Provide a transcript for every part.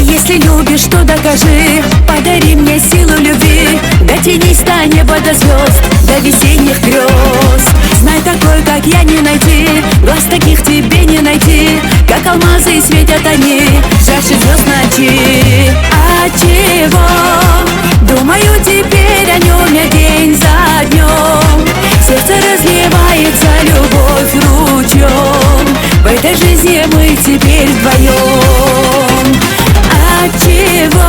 Если любишь, то докажи, подари мне силу любви. Дотянись до неба, до звезд, до весенних грез. Знай, такой, как я, не найти, глаз таких тебе не найти. Как алмазы светят они, жарче звезд ночи. А чего? Думаю теперь о нем я день за днем. Сердце разливается любовь ручьем. В этой жизни мы теперь вдвоем. Отчего?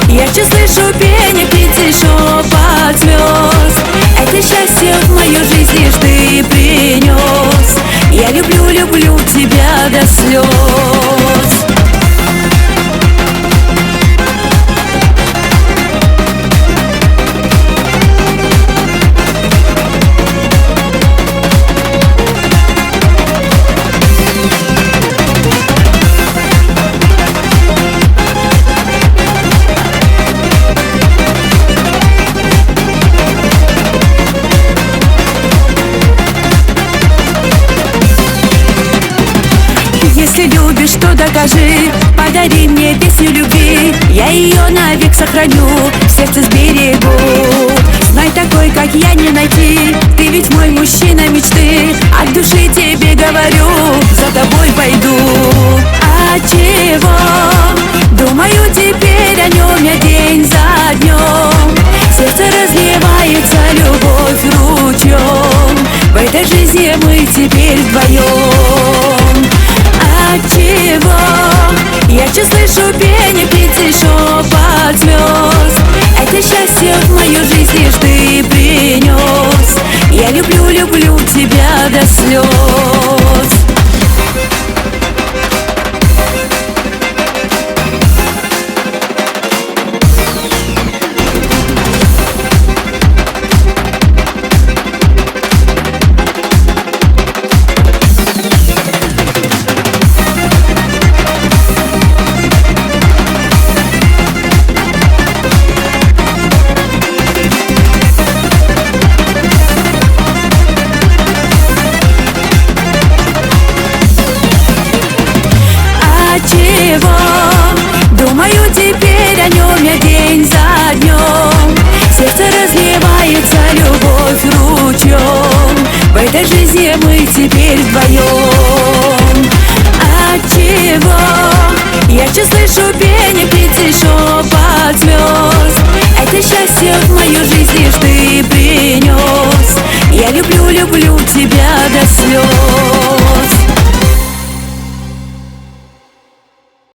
Я чуть слышу пение птицы, шепот звезд. Это счастье в мою жизнь лишь ты принес. Я люблю, люблю тебя до слез. Если любишь, то докажи, подари мне песню любви. Я ее навек сохраню, в сердце сберегу. Знай, такой, как я, не найти. Ты ведь мой мужчина мечты. От души тебе говорю, за тобой пойду. А чего? Думаю теперь о нем я день за днем. Сердце разливается любовь ручьем. В этой жизни мы теперь вдвоем. Отчего? Я чуть слышу пение птицы, шепот звезд. Это счастье в мою жизнь лишь ты принес. Я люблю, люблю тебя до слез. Чего? Думаю теперь о нем я день за днем. Сердце разливается любовь ручьем. В этой жизни мы теперь вдвоем. Отчего? Я чуть слышу пение птицы, шепот звезд. Это счастье в мою жизнь лишь ты принес. Я люблю, люблю тебя до слез.